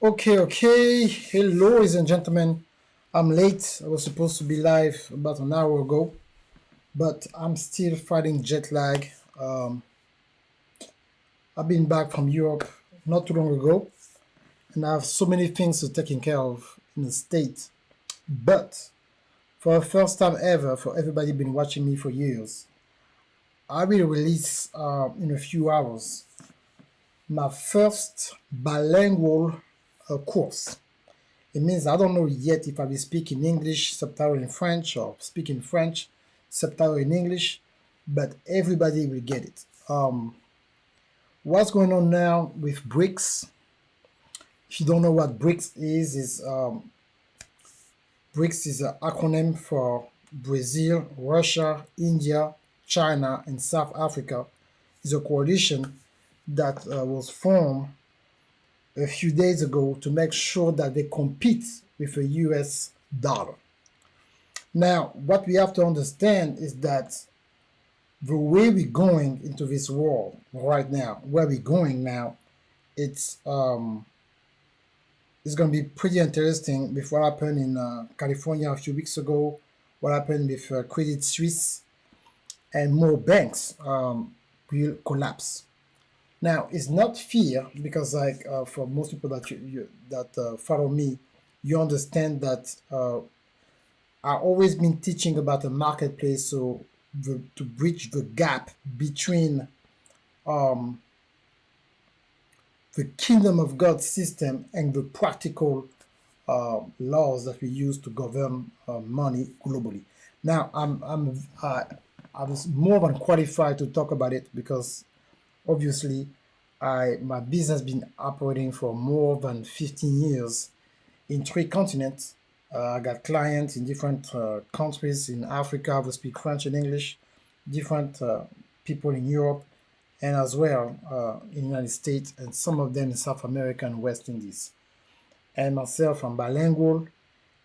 Okay. Hello, ladies and gentlemen. I'm late. I was supposed to be live about an hour ago, but I'm still fighting jet lag. I've been back from Europe not too long ago, and I have so many things to taking care of in the state. But for the first time ever, for everybody been watching me for years, I will release in a few hours my first bilingual course. It means I don't know yet if I will speak in English, subtitle in French, or speak in French, subtitle in English, but everybody will get it. What's going on now with BRICS? If you don't know what BRICS is BRICS is an acronym for Brazil, Russia, India, China, and South Africa. It's a coalition that was formed a few days ago to make sure that they compete with the US dollar. Now, what we have to understand is that the way we're going into this world right now, where we're going now, it's going to be pretty interesting with what happened in California a few weeks ago, what happened with Credit Suisse, and more banks will collapse. Now, it's not fear because, like, for most people that follow me, you understand that I've always been teaching about the marketplace, so to bridge the gap between um, the kingdom of God system and the practical laws that we use to govern money globally. Now, I was more than qualified to talk about it because obviously my business been operating for more than 15 years in three continents. I got clients in different countries in Africa who speak French and English, different people in Europe, and as well in the United States, and some of them in South America and West Indies. And myself, I'm bilingual,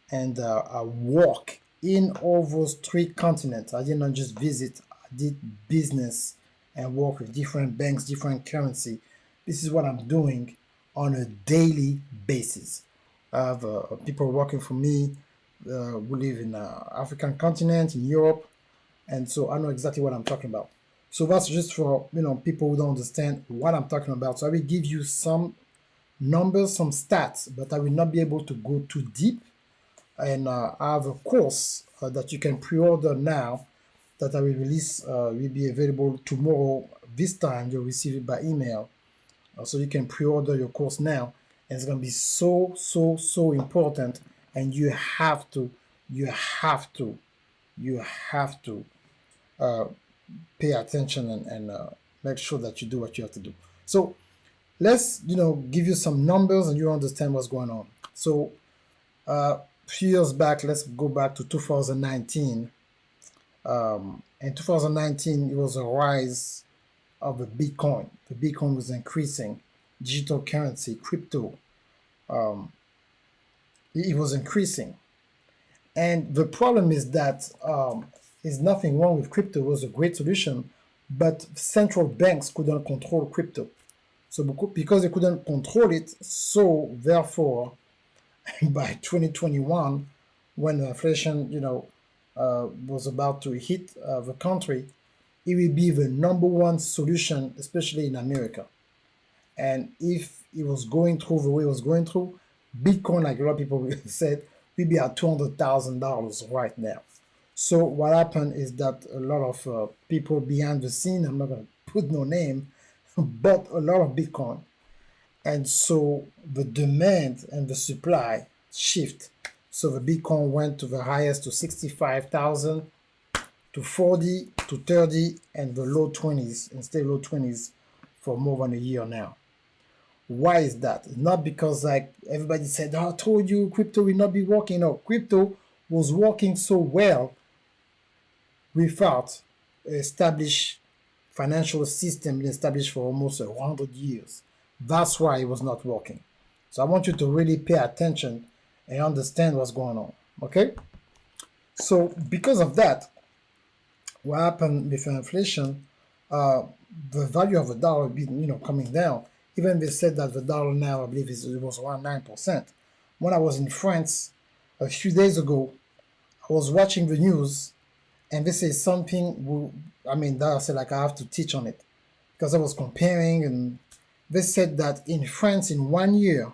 and I work in all those three continents. I did not just visit, I did business and work with different banks, different currency. This is what I'm doing on a daily basis. I have people working for me who live in African continent, in Europe, and so I know exactly what I'm talking about. So that's just for people who don't understand what I'm talking about. So I will give you some numbers, some stats, but I will not be able to go too deep. And I have a course that you can pre-order now that I will release, will be available tomorrow. This time you'll receive it by email, so you can pre-order your course now. And it's going to be so important, and you have to, you have to uh, pay attention and make sure that you do what you have to do. So let's give you some numbers and you understand what's going on. So a few years back, let's go back to 2019. In 2019, it was a rise of the Bitcoin. The Bitcoin was increasing, digital currency, crypto. It was increasing, and the problem is that there's nothing wrong with crypto. It was a great solution, but central banks couldn't control crypto. So because they couldn't control it, so therefore, by 2021, when inflation, was about to hit the country, it will be the number one solution, especially in America. And if it was going through the way it was going through, Bitcoin, like a lot of people said, will be at $200,000 right now. So what happened is that a lot of people behind the scene, I'm not going to put no name, bought a lot of Bitcoin. And so the demand and the supply shift. So the Bitcoin went to the highest to 65,000, to 40, to 30, and the low 20s, and stay low 20s for more than a year now. Why is that? Not because like everybody said, oh, I told you crypto will not be working. No, crypto was working so well without established financial system been established for almost 100 years. That's why it was not working. So I want you to really pay attention and understand what's going on. Okay? So because of that, what happened with inflation, the value of the dollar been coming down. Even they said that the dollar now, I believe, it was around 9%. When I was in France a few days ago, I was watching the news, and this is something. I mean, that I said like I have to teach on it because I was comparing, and they said that in France in 1 year,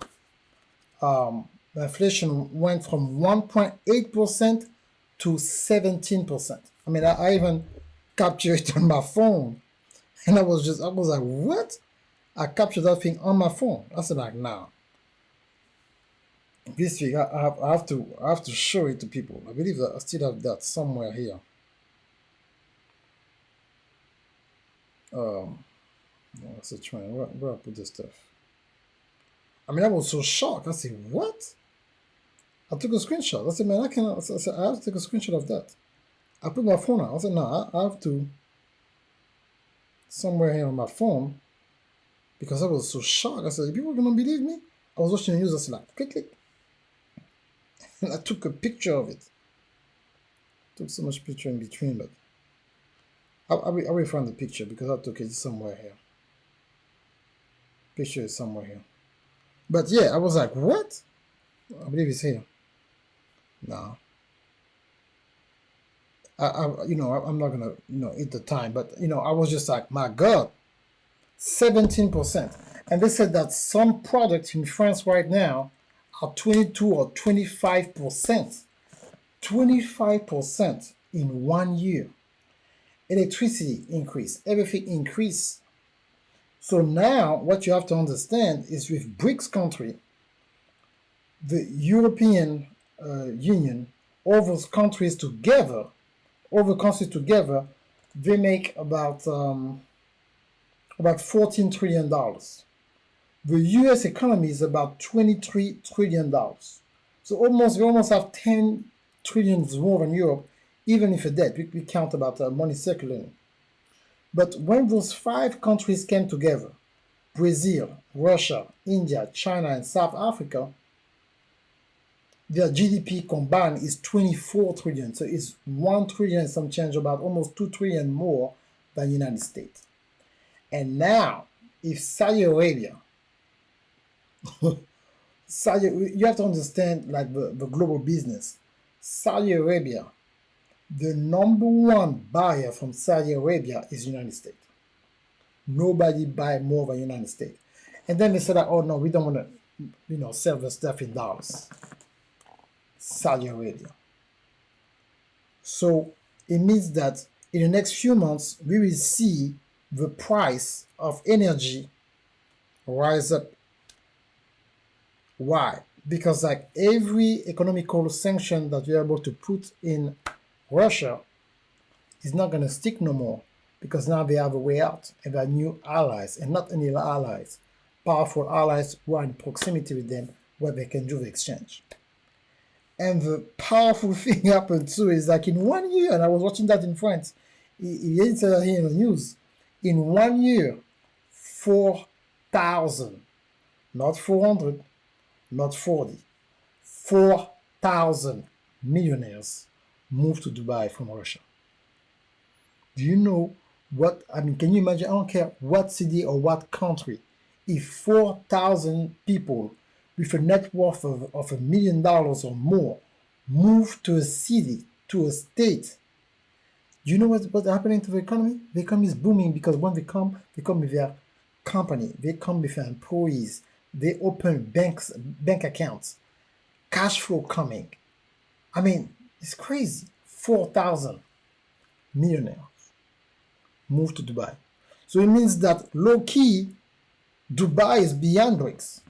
the inflation went from 1.8% to 17%. I mean, I even captured it on my phone, and I was like, what? I captured that thing on my phone. I said like, nah, this thing I have to show it to people. I believe that I still have that somewhere here. What's the trend? Where I put this stuff? I mean, I was so shocked. I said, what? I took a screenshot. I said, man, I cannot. I said, I have to take a screenshot of that. I put my phone out. I said, no, I have to somewhere here on my phone because I was so shocked. I said, people are gonna believe me? I was watching the news. I said, like, click, click, and I took a picture of it. Took so much picture in between, but I will find the picture because I took it somewhere here. Picture is somewhere here. But yeah, I was like, what? I believe it's here. No. I'm not gonna, eat the time, but I was just like, my God, 17%. And they said that some products in France right now are 22 or 25%. 25% in 1 year. Electricity increase, everything increase. So now what you have to understand is with BRICS country, the European Union, all those countries together, they make about $14 trillion. The U.S. economy is about $23 trillion. So we almost have 10 trillions more than Europe, even if a debt. We count about money circulating. But when those 5 countries came together, Brazil, Russia, India, China, and South Africa, their GDP combined is 24 trillion. So it's 1 trillion and some change, about almost 2 trillion more than the United States. And now, if Saudi Arabia, you have to understand like the global business. Saudi Arabia, the #1 buyer from Saudi Arabia is United States. Nobody buy more than United States. And then they said that, oh no, we don't want to, sell the stuff in dollars. Saudi Arabia. So it means that in the next few months, we will see the price of energy rise up. Why? Because like every economical sanction that you're able to put in Russia is not going to stick no more, because now they have a way out and they are new allies, and not only allies, powerful allies who are in proximity with them where they can do the exchange. And the powerful thing happened too is like in 1 year, and I was watching that in France, he didn't say that here in the news, in 1 year, 4,000, not 400, not 40, 4,000 millionaires moved to Dubai from Russia. Do you know what, I mean, can you imagine, I don't care what city or what country, if 4,000 people with a net worth of $1 million or more move to a city, to a state, do you know what's happening to the economy? The economy is booming because when they come with their company, they come with their employees, they open bank accounts, cash flow coming. I mean, it's crazy. 4,000 millionaires moved to Dubai. So it means that low-key, Dubai is beyond BRICS.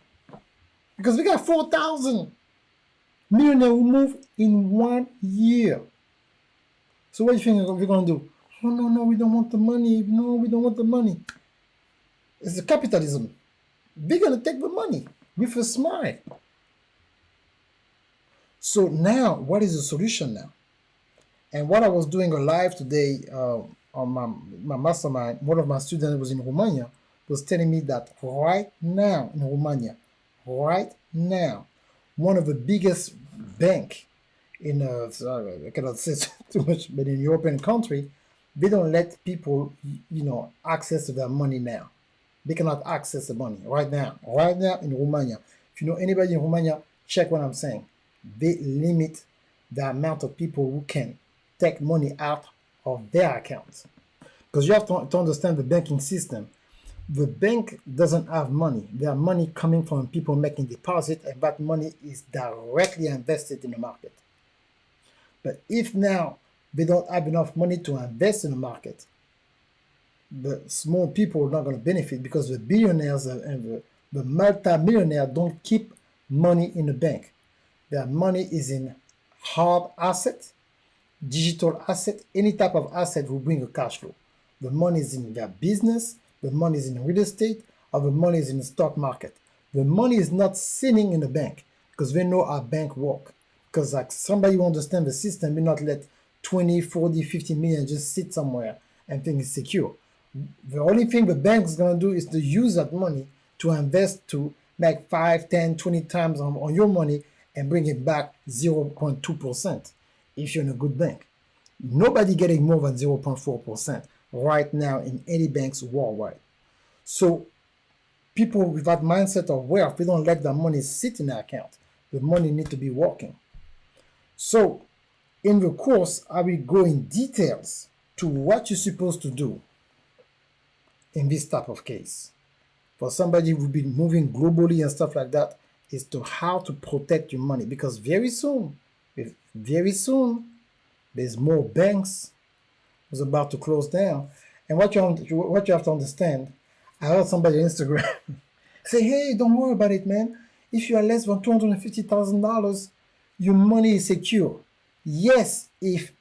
Because we got 4,000 millionaires who move in 1 year. So what do you think we're going to do? Oh, no, we don't want the money. No, we don't want the money. It's the capitalism. They're going to take the money with a smile. So now, what is the solution now? And what I was doing a live today on my mastermind, one of my students was in Romania, was telling me that right now in Romania, right now, one of the biggest bank in I cannot say too much, but in European country, they don't let people, access to their money now. they cannot access the money right now. Right now in Romania, if you know anybody in Romania, check what I'm saying. They limit the amount of people who can take money out of their accounts. Because you have to understand the banking system. The bank doesn't have money. There are money coming from people making deposit, and that money is directly invested in the market. But if now they don't have enough money to invest in the market, the small people are not going to benefit because the billionaires and the multi-millionaires don't keep money in the bank. Their money is in hard asset, digital asset, any type of asset will bring a cash flow. The money is in their business, the money is in real estate, or the money is in the stock market. The money is not sitting in the bank because they know how bank work. Because like somebody who understands the system will not let 20, 40, 50 million just sit somewhere and think it's secure. The only thing the bank is going to do is to use that money to invest to make 5, 10, 20 times on your money and bring it back 0.2% if you're in a good bank. Nobody getting more than 0.4% right now in any banks worldwide. So people with that mindset of wealth, they don't let their money sit in their account. The money need to be working. So in the course, I will go in details to what you're supposed to do in this type of case. For somebody who's been moving globally and stuff like that, is to how to protect your money, because very soon, there's more banks is about to close down. And what you have to understand, I heard somebody on Instagram say, hey, don't worry about it, man. If you are less than $250,000, your money is secure. Yes, if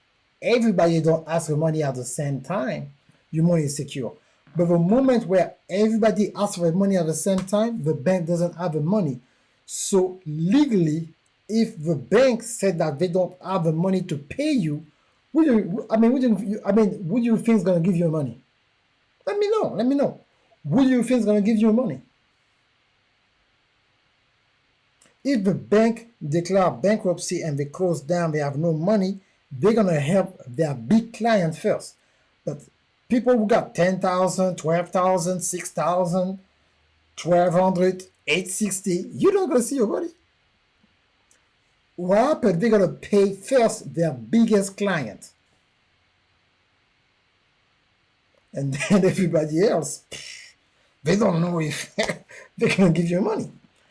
everybody don't ask for money at the same time, your money is secure. But the moment where everybody asks for money at the same time, the bank doesn't have the money. So legally, if the bank said that they don't have the money to pay you, who do you think is going to give you money? Let me know. Who do you think is going to give you money? If the bank declare bankruptcy and they close down, they have no money, they're going to help their big client first. But people who got 10,000, 12,000, 6,000, 1,200, 860, you're not going to see your money. What happened? They're going to pay first their biggest client. And then everybody else, they don't know if they're going to give you money.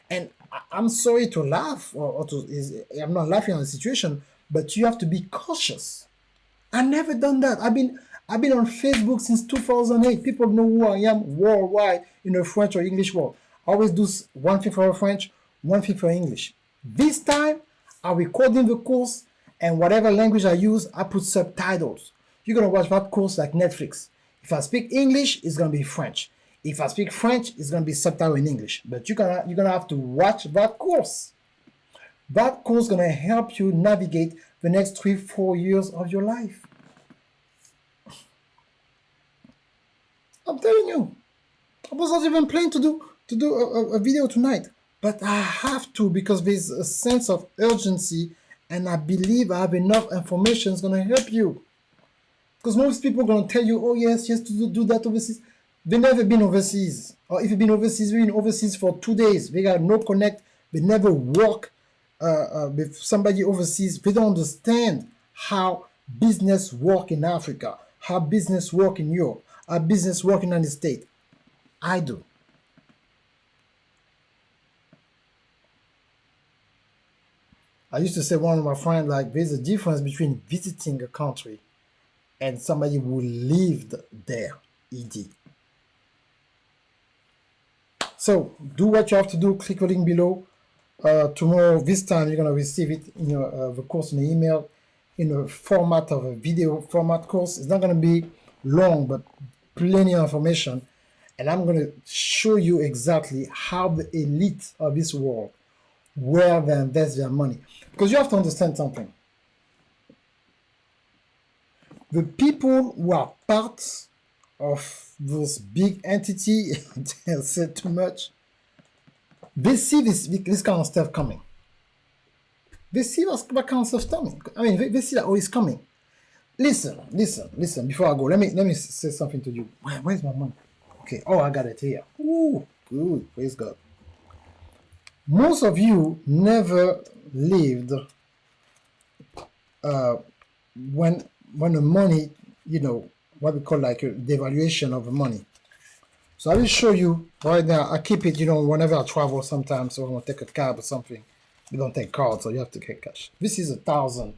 And I'm sorry to laugh, I'm not laughing at the situation, but you have to be cautious. I've never done that. I've been on Facebook since 2008. People know who I am worldwide in the French or English world. I always do one thing for French, one thing for English. This time, I'm recording the course, and whatever language I use, I put subtitles. You're going to watch that course like Netflix. If I speak English, it's going to be French. If I speak French, it's going to be subtitle in English. But you're gonna have to watch that course. That course is going to help you navigate the next 3-4 years of your life. I'm telling you. I was not even planning to do a video tonight. But I have to, because there's a sense of urgency, and I believe I have enough information that's going to help you. Because most people are going to tell you, oh yes, to do that overseas. They've never been overseas. Or if you've been overseas, they've been overseas for 2 days. They got no connect. They never work with somebody overseas. They don't understand how business work in Africa, how business work in Europe, how business work in the United States. I do. I used to say one of my friends, like, there's a difference between visiting a country and somebody who lived there, ED. So do what you have to do. Click the link below. Tomorrow, this time, you're going to receive it in the course in the email in the format of a video format course. It's not going to be long, but plenty of information. And I'm going to show you exactly how the elite of this world, where they invest their money. Because you have to understand something. The people who are part of those big entity, I said too much, they see this kind of stuff coming. They see what kind of stuff coming. I mean, they see that, oh, it's coming. Listen, before I go, let me say something to you. Where's my money? Okay, oh, I got it here. Ooh, good, praise God. Most of you never lived uh, when the money, you know, what we call like a devaluation of the money. So I will show you right now. I keep it, you know, whenever I travel sometimes, so I want to take a cab or something. We don't take cards, so you have to get cash. This is 1,000.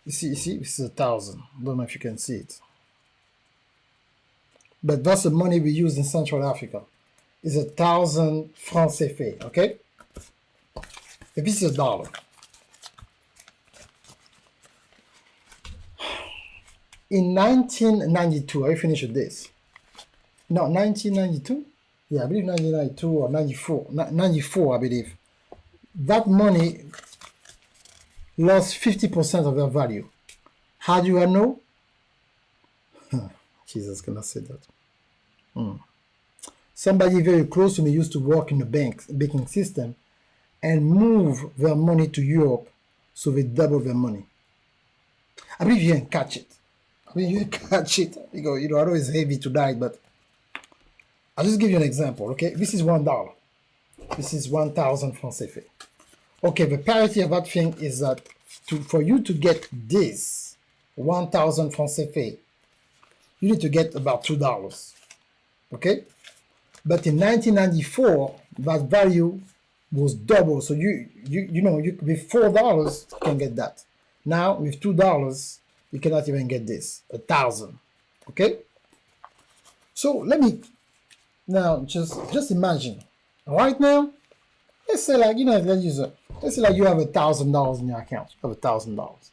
You see, this is 1,000. Don't know if you can see it. But that's the money we use in Central Africa. It's 1,000 francs CFA, okay? If this is a dollar. In 1992, I finished with this. No, 1992? Yeah, I believe 1992 or 94. 94, I believe. That money lost 50% of their value. How do I know? Jesus, can I say that? Somebody very close to me used to work in the banking system and move their money to Europe, so they double their money. I believe you can catch it. I mean, you catch it. You go, you know, I know it's heavy to die, but I'll just give you an example, okay? This is $1. This is 1,000 francs CFA. Okay, the parity of that thing is that for you to get this 1,000 francs CFA, you need to get about $2, okay? But in 1994, that value was double. So you know, with $4 you can get that. Now with $2, you cannot even get this, 1,000. Okay. So let me now just imagine right now. Let's say like, you know, let's say like you have $1,000 in your account. You have $1,000.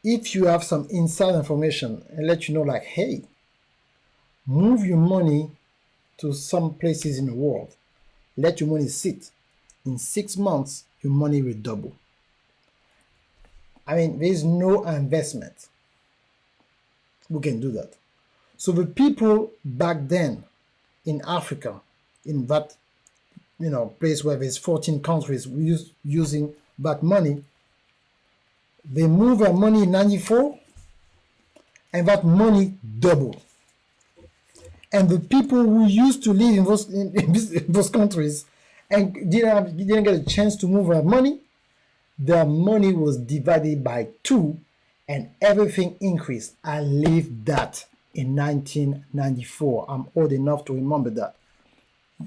If you have some inside information and let you know like, hey, move your money to some places in the world. Let your money sit. In 6 months, your money will double. I mean, there is no investment who can do that. So the people back then in Africa, in that, you know, place where there's 14 countries using that money, they move their money in 94, and that money doubled. And the people who used to live in those countries and didn't get a chance to move their money was divided by 2 and everything increased. I lived that in 1994. I'm old enough to remember that.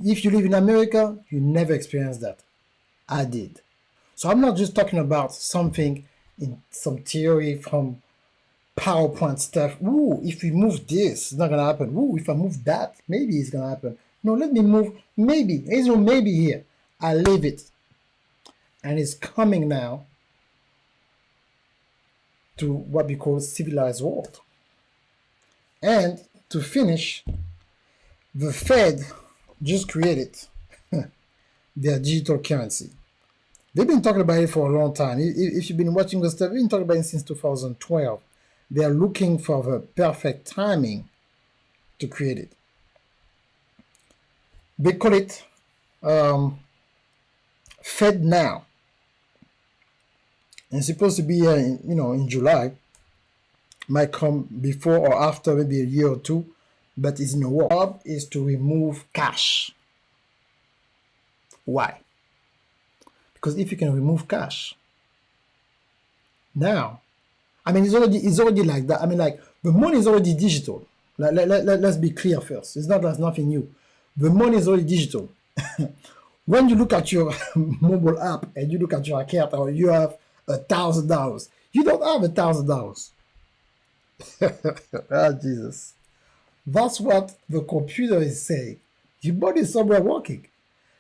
If you live in America, you never experienced that. I did. So I'm not just talking about something in some theory from PowerPoint stuff. Ooh, if we move this, it's not gonna happen. Ooh, if I move that, maybe it's gonna happen. No, let me move maybe. There's no maybe here. I live it. And it's coming now to what we call civilized world. And to finish, the Fed just created their digital currency. They've been talking about it for a long time. If you've been watching this stuff, we've been talking about it since 2012. They are looking for the perfect timing to create it. They call it Fed Now. And it's supposed to be, in July. Might come before or after, maybe a year or two, but it's in the work. Job is to remove cash. Why? Because if you can remove cash, now, I mean, it's already like that. I mean, like, the money is already digital. Let's be clear first. It's not, there's nothing new. The money is already digital. When you look at your mobile app and you look at your account, or you have $1,000, you don't have $1,000. Ah, Jesus. That's what the computer is saying. Your body is somewhere working.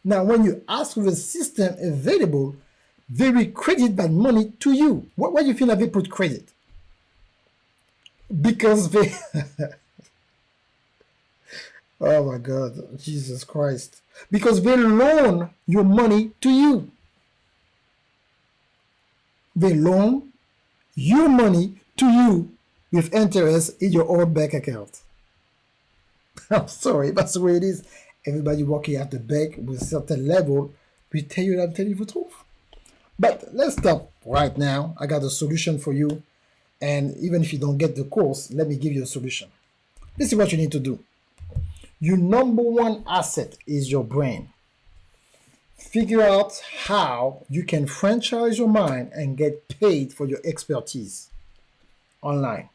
Now, when you ask for the system available, they will credit that money to you. Why do you feel like they put credit? Because they... Oh my God, Jesus Christ. Because they loan your money to you. They loan your money to you with interest in your own bank account. I'm sorry, that's the way it is. Everybody working at the bank with a certain level will tell you that I'm telling you the truth. But let's stop right now. I got a solution for you. And even if you don't get the course, let me give you a solution. This is what you need to do. Your number one asset is your brain. Figure out how you can franchise your mind and get paid for your expertise online.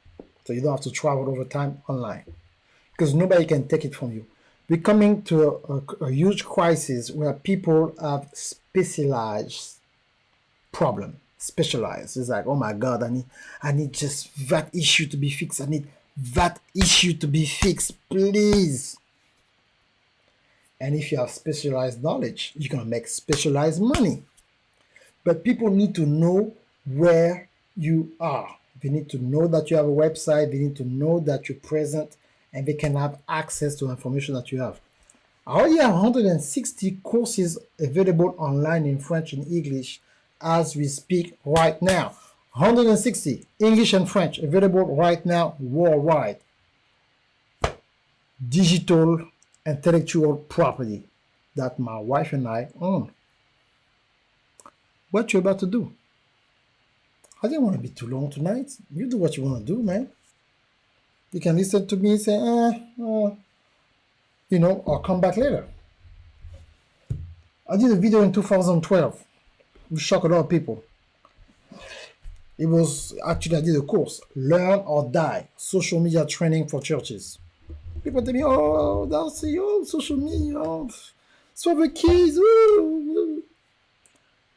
So you don't have to travel over time online because nobody can take it from you. We're coming to a huge crisis where people have specialized problem. Specialized. It's like, oh my God, I need just that issue to be fixed. I need that issue to be fixed, please. And if you have specialized knowledge, you're going to make specialized money. But people need to know where you are. They need to know that you have a website. They need to know that you're present, and they can have access to information that you have. I already have 160 courses available online in French and English as we speak right now. 160 English and French available right now worldwide. Digital intellectual property that my wife and I own. What you about to do? I didn't want to be too long tonight. You do what you want to do, man. You can listen to me and say, I'll come back later. I did a video in 2012. It shocked a lot of people. It was, actually, I did a course, Learn or Die, Social Media Training for Churches. People tell me, oh, that's social media, it's for the kids.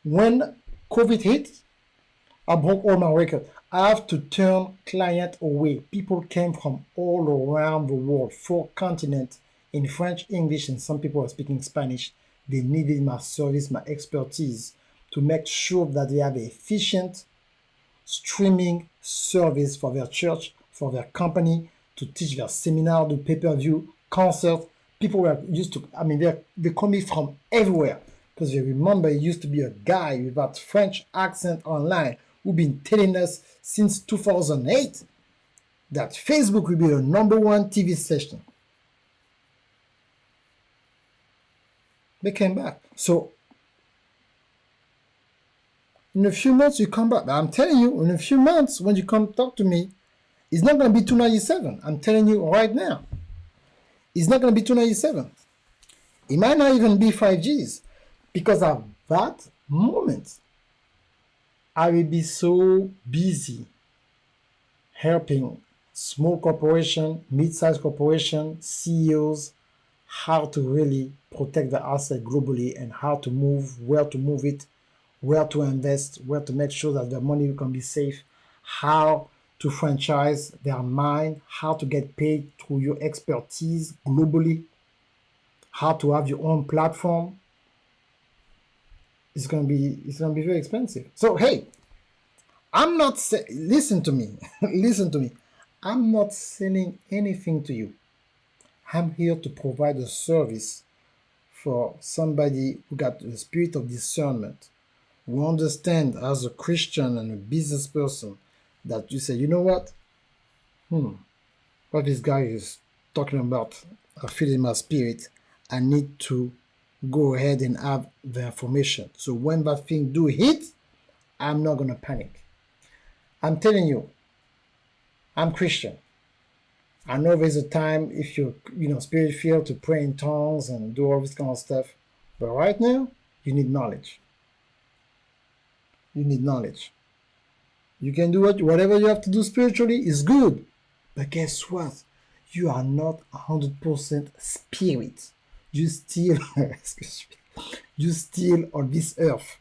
When COVID hit, I broke all my records. I have to turn clients away. People came from all around the world, 4 continents, in French, English, and some people are speaking Spanish. They needed my service, my expertise, to make sure that they have an efficient streaming service for their church, for their company, to teach their seminar, do pay-per-view, concert. People were used to, they call me from everywhere. Because you remember, it used to be a guy with that French accent online who've been telling us since 2008 that Facebook will be the #1 TV station. They came back. So, in a few months, you come back. I'm telling you, in a few months, when you come talk to me, it's not going to be 297. I'm telling you right now. It's not going to be 297. It might not even be 5Gs. Because at that moment, I will be so busy helping small corporation, mid-sized corporation, CEOs, how to really protect the asset globally and how to move, where to move it, where to invest, where to make sure that their money can be safe, how to franchise their mind, how to get paid through your expertise globally, how to have your own platform. It's gonna be very expensive. So hey, listen to me, listen to me. I'm not selling anything to you. I'm here to provide a service for somebody who got the spirit of discernment, who understand as a Christian and a business person that you say, you know what? What this guy is talking about, I feel in my spirit, I need to go ahead and have the information. So when that thing do hit, I'm not going to panic. I'm telling you, I'm Christian. I know there's a time if you're, spirit-filled to pray in tongues and do all this kind of stuff. But right now, you need knowledge. You need knowledge. You can do whatever you have to do spiritually is good. But guess what? You are not 100% spirit. You still, you still on this earth.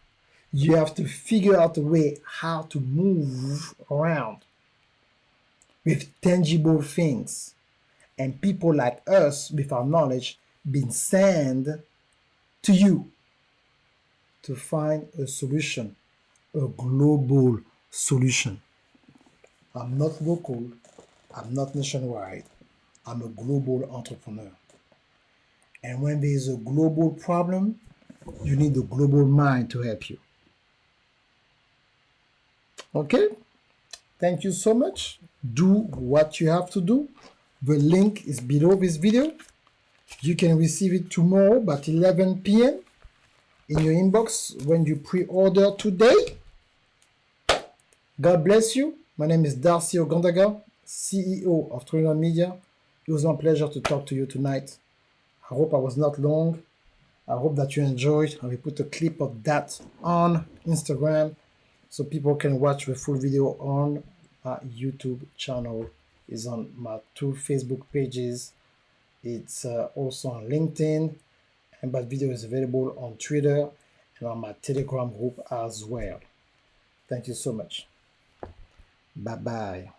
You have to figure out a way how to move around with tangible things. And people like us, with our knowledge, been sent to you to find a solution, a global solution. I'm not local, I'm not nationwide, I'm a global entrepreneur. And when there is a global problem, you need a global mind to help you. Okay? Thank you so much. Do what you have to do. The link is below this video. You can receive it tomorrow by 11 p.m. in your inbox when you pre-order today. God bless you. My name is Darcy Ogandaga, CEO of Trinidad Media. It was my pleasure to talk to you tonight. I hope I was not long. I hope that you enjoyed. I will put a clip of that on Instagram so people can watch the full video on my YouTube channel. It's on my 2 Facebook pages. It's also on LinkedIn, and that video is available on Twitter and on my Telegram group as well. Thank you so much. Bye bye.